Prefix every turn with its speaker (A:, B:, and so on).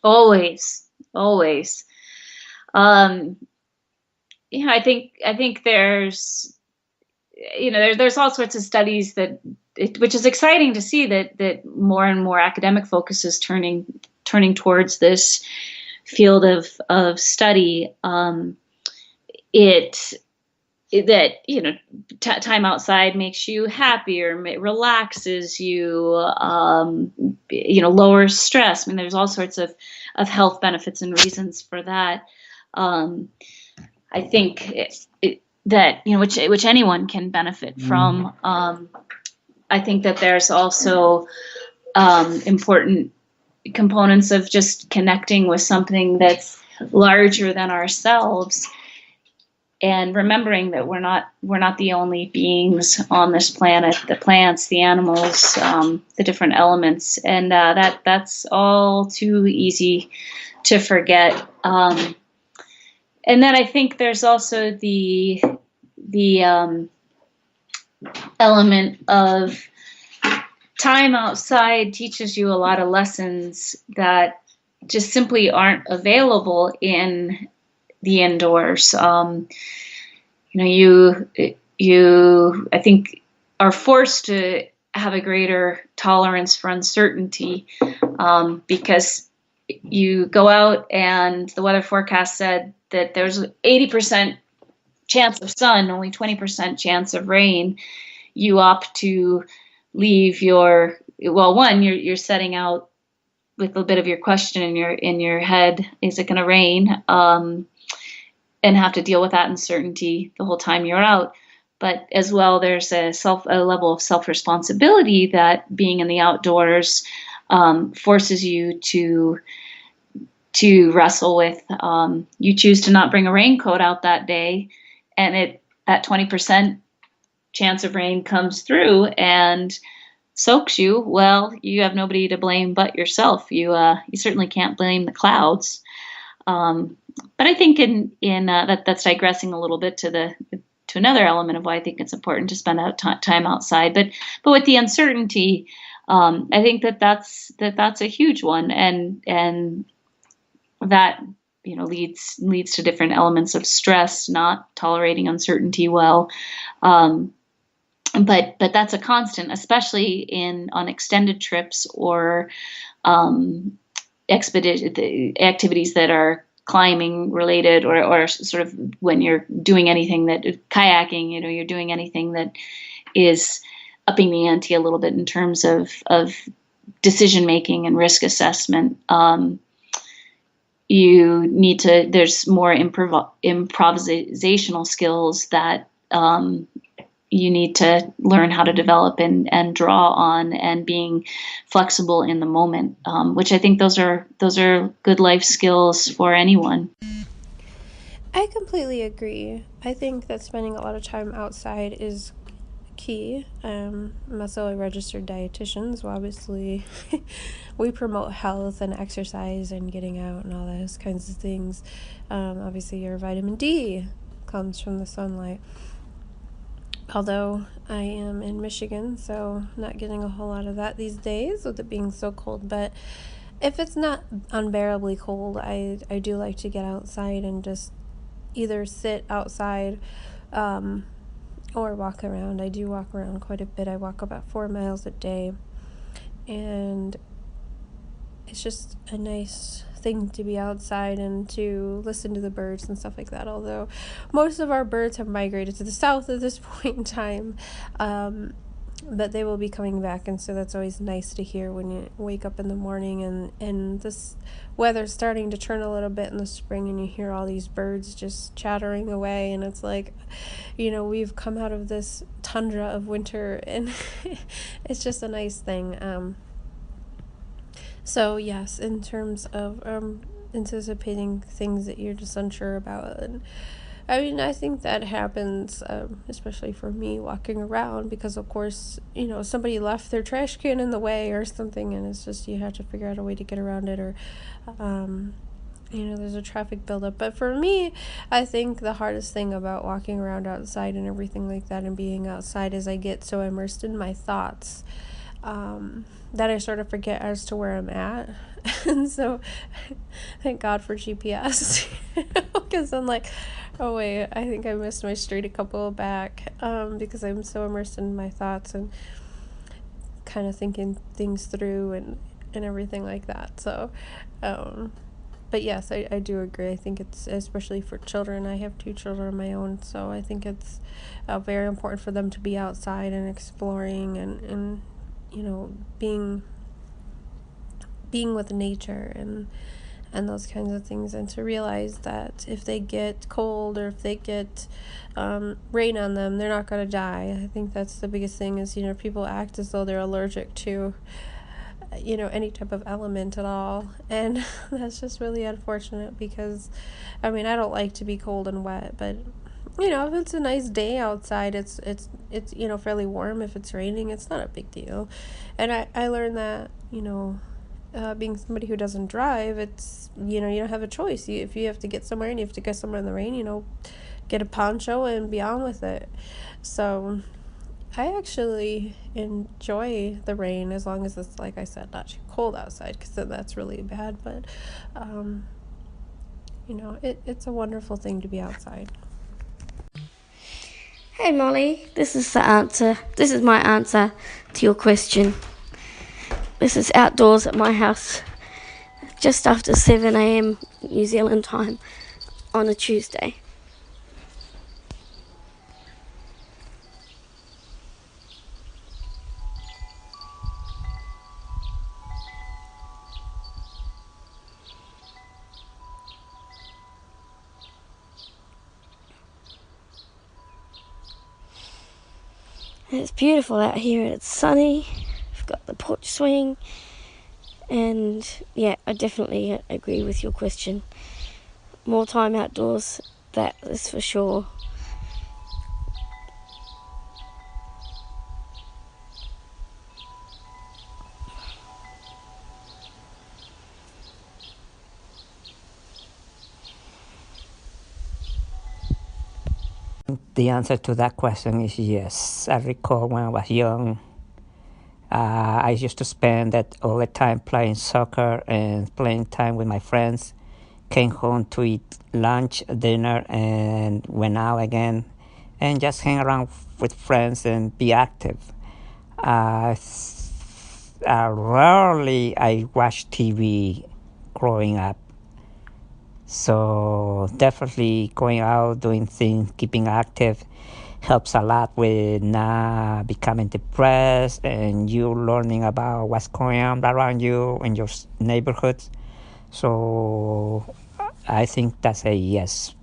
A: Always, always. Um, I think there's all sorts of studies which is exciting to see that more and more academic focus is turning towards this field of study. It that time outside makes you happier, it relaxes you, lowers stress. I mean, there's all sorts of health benefits and reasons for that. I think that which anyone can benefit from. I think that there's also important components of just connecting with something that's larger than ourselves, and remembering that we're not the only beings on this planet. The plants, the animals, the different elements, and that's all too easy to forget. And then I think there's also the element of time outside teaches you a lot of lessons that just simply aren't available in the indoors. You I think are forced to have a greater tolerance for uncertainty, because you go out and the weather forecast said that there's 80% chance of sun, only 20% chance of rain. You opt to leave you're setting out with a bit of your question in your head: is it going to rain? And have to deal with that uncertainty the whole time you're out. But as well, there's a level of self-responsibility that being in the outdoors forces you to wrestle with. You choose to not bring a raincoat out that day, and that 20% chance of rain comes through and soaks you. Well, you have nobody to blame but yourself. You certainly can't blame the clouds. But I think that's digressing a little bit to another element of why I think it's important to spend time outside. But with the uncertainty, I think that's a huge one, and that leads to different elements of stress, not tolerating uncertainty well. But that's a constant, especially on extended trips or activities that are climbing related, or sort of when you're doing anything that kayaking, you're doing anything that is upping the ante a little bit in terms of decision making and risk assessment. There's more improvisational skills that you need to learn how to develop and draw on, and being flexible in the moment, which I think those are good life skills for anyone.
B: I completely agree. I think that spending a lot of time outside is key. I'm also a registered dietitian, so obviously we promote health and exercise and getting out and all those kinds of things. Obviously your vitamin D comes from the sunlight. Although I am in Michigan, so not getting a whole lot of that these days with it being so cold. But if it's not unbearably cold, I do like to get outside and just either sit outside or walk around. I do walk around quite a bit. I walk about 4 miles a day, and it's just a nice thing to be outside and to listen to the birds and stuff like that, although most of our birds have migrated to the south at this point in time, but they will be coming back, and so that's always nice to hear when you wake up in the morning and this weather's starting to turn a little bit in the spring, and you hear all these birds just chattering away, and it's like, we've come out of this tundra of winter, and it's just a nice thing. So yes, in terms of anticipating things that you're just unsure about, and I think that happens, especially for me walking around, because of course, somebody left their trash can in the way or something, and it's just you have to figure out a way to get around it, or there's a traffic buildup. But for me, I think the hardest thing about walking around outside and everything like that and being outside is I get so immersed in my thoughts. that I sort of forget as to where I'm at. And so thank God for GPS. Because I'm like, oh wait, I think I missed my street a couple back, because I'm so immersed in my thoughts and kind of thinking things through and everything like that. So but yes, I do agree. I think it's, especially for children, I have 2 children of my own, so I think it's very important for them to be outside and exploring and being with nature and those kinds of things, and to realize that if they get cold or if they get rain on them, they're not going to die. I think that's the biggest thing is, people act as though they're allergic to any type of element at all, and that's just really unfortunate because I don't like to be cold and wet, but if it's a nice day outside, it's fairly warm. If it's raining, it's not a big deal. And I learned that being somebody who doesn't drive, it's you don't have a choice. If you have to get somewhere and you have to get somewhere in the rain, get a poncho and be on with it. So I actually enjoy the rain as long as it's, like I said, not too cold outside, because then that's really bad. But it's a wonderful thing to be outside.
C: Hey Molly, this is the answer. This is my answer to your question. This is outdoors at my house, just after 7 a.m. New Zealand time on a Tuesday. It's beautiful out here. It's sunny. We've got the porch swing. And yeah, I definitely agree with your question. More time outdoors, that is for sure.
D: The answer to that question is yes. I recall when I was young, I used to spend that all the time playing soccer and playing time with my friends. Came home to eat lunch, dinner, and went out again and just hang around with friends and be active. Rarely I watched TV growing up. So definitely going out, doing things, keeping active helps a lot with not becoming depressed and you learning about what's going on around you in your neighborhoods. So I think that's a yes.